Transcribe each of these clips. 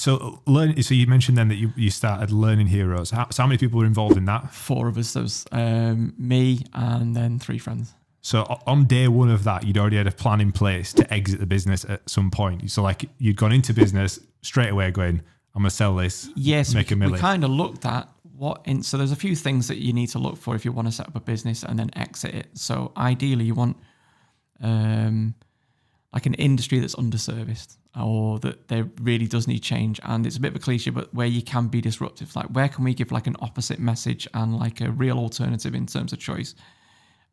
So you mentioned then that you started Learning Heroes. So how many people were involved in that? 4 of us. There was me and then 3 friends. So on day one of that, you'd already had a plan in place to exit the business at some point. So like you'd gone into business straight away going, I'm going to sell this, make a million. We kind of looked at so there's a few things that you need to look for if you want to set up a business and then exit it. So ideally you want like an industry that's underserviced or that there really does need change. And it's a bit of a cliche, but where you can be disruptive. Like where can we give like an opposite message and like a real alternative in terms of choice?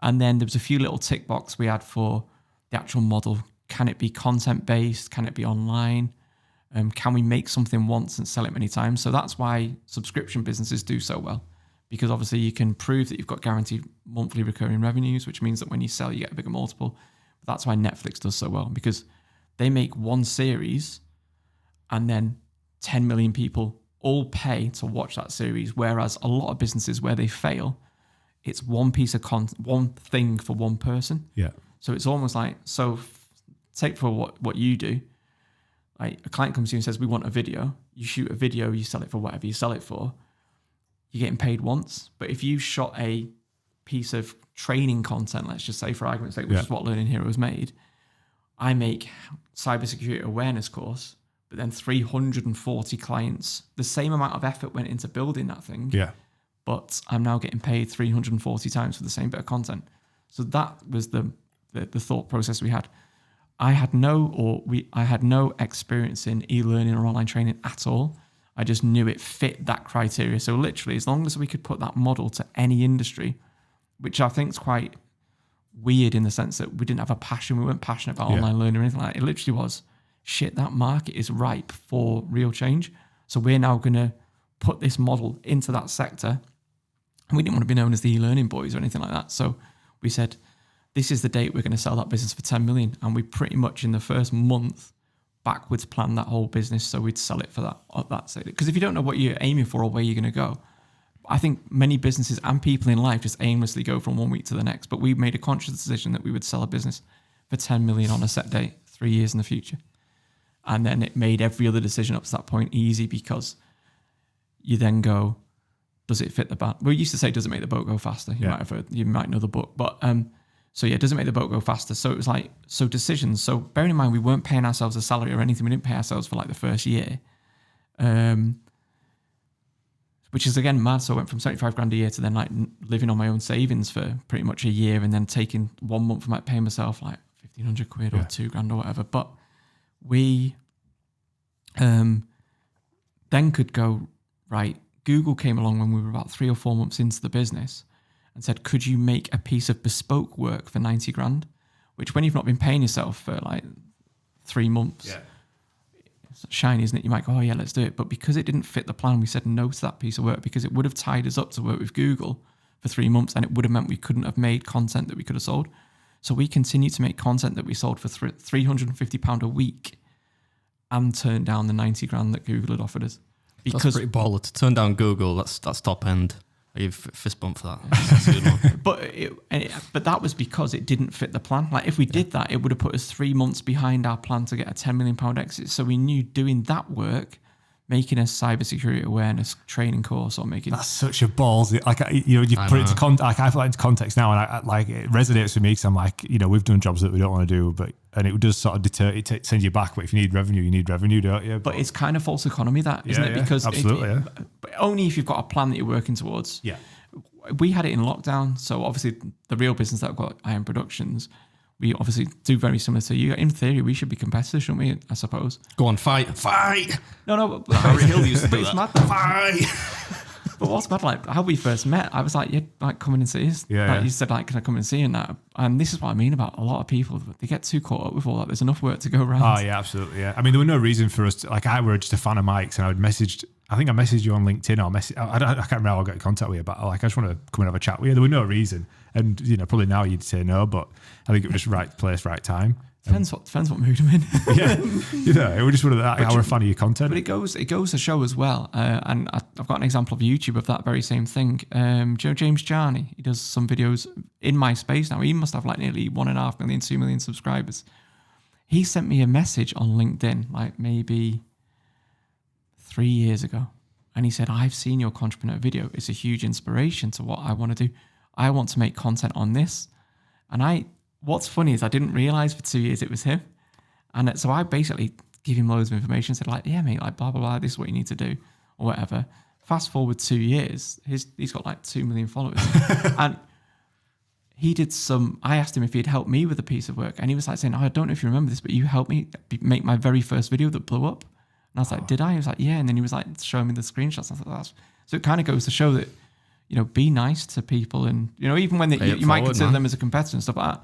And then there was a few little tick box we had for the actual model. Can it be content based? Can it be online? Can we make something once and sell it many times? So that's why subscription businesses do so well, because obviously you can prove that you've got guaranteed monthly recurring revenues, which means that when you sell, you get a bigger multiple. That's why Netflix does so well, because they make one series and then 10 million people all pay to watch that series. Whereas a lot of businesses where they fail, it's one piece of content, one thing for one person. Yeah. So it's almost like, take for what you do. Like a client comes to you and says, we want a video. You shoot a video, you sell it for whatever you sell it for. You're getting paid once. But if you shot a piece of training content, let's just say for argument's sake, which is what Learning Heroes made, I make cybersecurity awareness course, but then 340 clients, the same amount of effort went into building that thing. Yeah. But I'm now getting paid 340 times for the same bit of content. So that was the thought process we had. I had no experience in e-learning or online training at all. I just knew it fit that criteria. So literally, as long as we could put that model to any industry, which I think is quite weird in the sense that we didn't have a passion. We weren't passionate about online learning or anything like that. It literally was, shit, that market is ripe for real change. So we're now going to put this model into that sector. And we didn't want to be known as the e-learning boys or anything like that. So we said, this is the date we're going to sell that business for 10 million. And we pretty much in the first month backwards planned that whole business so we'd sell it for that stage. Because if you don't know what you're aiming for or where you're going to go, I think many businesses and people in life just aimlessly go from one week to the next. But we made a conscious decision that we would sell a business for 10 million on a set date, 3 years in the future. And then it made every other decision up to that point easy, because you then go, does it fit the band? We used to say, does it make the boat go faster? You might know the book, but so yeah, does it make the boat go faster? So it was like, so decisions. So bearing in mind, we weren't paying ourselves a salary or anything. We didn't pay ourselves for like the first year, which is again mad. So I went from 75 grand a year to then like living on my own savings for pretty much a year, and then taking 1 month, I might pay myself like 1,500 quid or 2 grand or whatever. But we then could go, right, Google came along when we were about 3 or 4 months into the business and said, could you make a piece of bespoke work for 90 grand? Which when you've not been paying yourself for like 3 months, it's shiny, isn't it? You might go, oh yeah, let's do it. But because it didn't fit the plan, we said no to that piece of work, because it would have tied us up to work with Google for 3 months, and it would have meant we couldn't have made content that we could have sold. So we continued to make content that we sold for £350 a week and turned down the 90 grand that Google had offered us. Because that's pretty baller to turn down Google. That's top end. I give fist bump for that. That's a good one. But that was because it didn't fit the plan. Like if we did that, it would have put us 3 months behind our plan to get a £10 million exit. So we knew doing that work, making a cybersecurity awareness training course, or making that's such a ballsy. Like you put it into like I put it into context now, and I like it resonates with me, because I'm like, we've done jobs that we don't want to do, and it does sort of deter, it sends you back. But if you need revenue, don't you? But it's kind of false economy, that isn't it? Because absolutely, but only if you've got a plan that you're working towards. Yeah, we had it in lockdown, so obviously the real business that I've got, Iron Productions, we obviously do very similar to you. In theory, we should be competitors, shouldn't we? I suppose. Go on, fight! No, but Harry Hill used to do that. Mad, fight! But what's mad, like how we first met, I was like, like come in and see us. You said, like, can I come and see you? And that, and this is what I mean about a lot of people. They get too caught up with all that. There's enough work to go around. Oh yeah, absolutely. Yeah, I mean, there was no reason for us to, like, I were just a fan of Mike's, and I think I messaged you on LinkedIn, or I can't remember how I got in contact with you, but like, I just want to come and have a chat with you. There was no reason, and probably now you'd say no, but I think it was just right place, right time. Depends what mood I'm in. It was just one of that. I were a fan of your content. But it goes to show as well, and I've got an example of YouTube of that very same thing. James Jarney, he does some videos in my space now. He must have like nearly 1.5 million, 2 million subscribers. He sent me a message on LinkedIn, like maybe 3 years ago. And he said, I've seen your entrepreneur video. It's a huge inspiration to what I want to do. I want to make content on this. And what's funny is I didn't realize for 2 years it was him. And so I basically give him loads of information, said like, yeah, mate, like blah, blah, blah, this is what you need to do or whatever. Fast forward 2 years, he's got like 2 million followers. And he did I asked him if he'd help me with a piece of work. And he was like saying, I don't know if you remember this, but you helped me make my very first video that blew up. And I was like, did I? He was like, yeah. And then he was like showing me the screenshots. I thought so it kind of goes to show that, be nice to people. And, even when you might consider them as a competitor and stuff like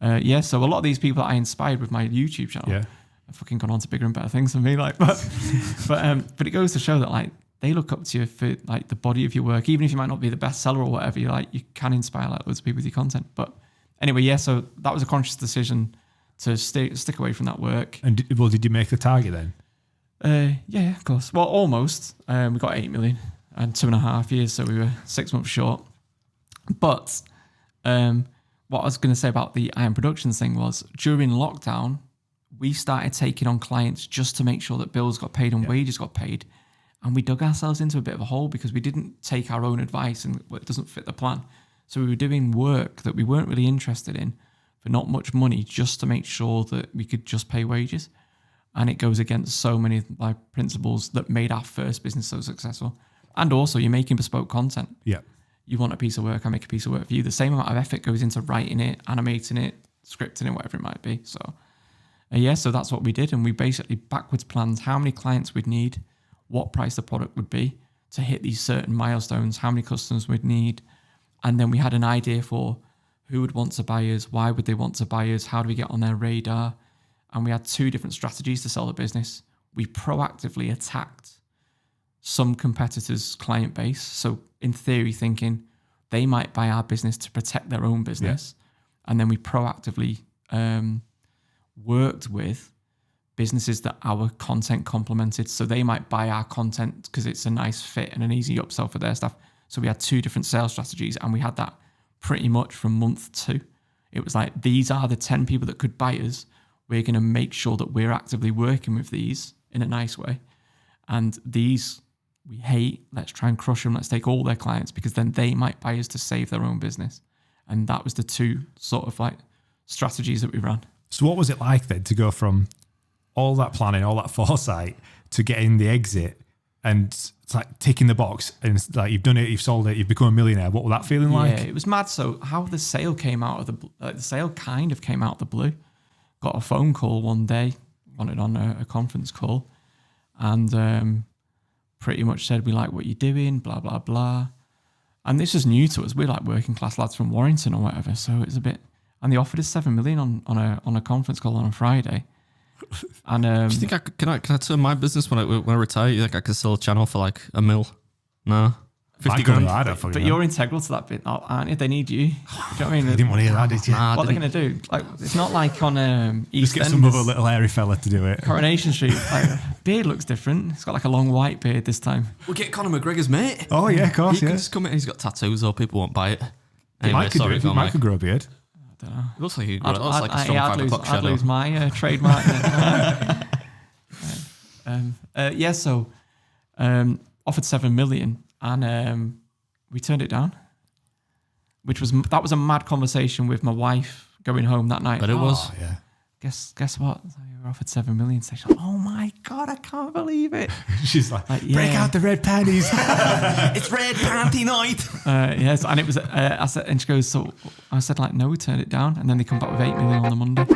that. So a lot of these people that I inspired with my YouTube channel have fucking gone on to bigger and better things than me. Like, but it goes to show that like they look up to you for like the body of your work, even if you might not be the best seller or whatever. You can inspire like loads of people with your content. But anyway, so that was a conscious decision to stick away from that work. And did you make the target then? Yeah, of course. Well, almost. We got 8 million and 2.5 years, so we were 6 months short. But what I was going to say about the Iron Productions thing was during lockdown, we started taking on clients just to make sure that bills got paid and wages got paid. And we dug ourselves into a bit of a hole because we didn't take our own advice and it doesn't fit the plan. So we were doing work that we weren't really interested in for not much money just to make sure that we could just pay wages. And it goes against so many of my principles that made our first business so successful. And also you're making bespoke content. Yeah. You want a piece of work, I make a piece of work for you. The same amount of effort goes into writing it, animating it, scripting it, whatever it might be. So so that's what we did. And we basically backwards planned how many clients we'd need, what price the product would be to hit these certain milestones, how many customers we'd need. And then we had an idea for who would want to buy us, why would they want to buy us, how do we get on their radar? And we had 2 different strategies to sell the business. We proactively attacked some competitors' client base. So in theory, thinking they might buy our business to protect their own business. Yeah. And then we proactively worked with businesses that our content complemented. So they might buy our content because it's a nice fit and an easy upsell for their stuff. So we had 2 different sales strategies and we had that pretty much from month 2. It was like, these are the 10 people that could buy us. We're going to make sure that we're actively working with these in a nice way. And these we hate, let's try and crush them. Let's take all their clients because then they might buy us to save their own business. And that was the 2 sort of like strategies that we ran. So what was it like then to go from all that planning, all that foresight to getting the exit and it's like ticking the box and it's like you've done it, you've sold it, you've become a millionaire. What was that feeling like? Yeah, it was mad. So how the sale came out of the sale kind of came out of the blue. Got a phone call one day, wanted on a conference call and pretty much said, we like what you're doing, blah, blah, blah. And this is new to us. We're like working class lads from Warrington or whatever. So it's a bit, and they offered us 7 million on a conference call on a Friday. And do you think can I turn my business when I retire? You think I could sell a channel for like $1 million? No. 50 grand. I don't fucking but know. You're integral to that bit, aren't you? They need you. Do you know what I mean? You didn't want to hear that, did you? What are they going to do? Like, it's not like on Just East get End, some other little hairy fella to do it. Coronation Street. Like, beard looks different. He's got like a long white beard this time. We'll get Conor McGregor's mate. Oh yeah, of course. He can just come in. He's got tattoos, or people won't buy it. Anyway, Mike could grow a beard. I don't know. It looks like a strong 5 o'clock shadow. I'd lose my trademark. So offered 7 million and we turned it down, that was a mad conversation with my wife going home that night. But it was. Yeah. Guess what? So you were offered 7 million. So she's like, oh my God, I can't believe it. She's like break out the red panties. It's red panty night. Yes, and it was. I said, and she goes, so I said like, no, we turned it down, and then they come back with 8 million on the Monday.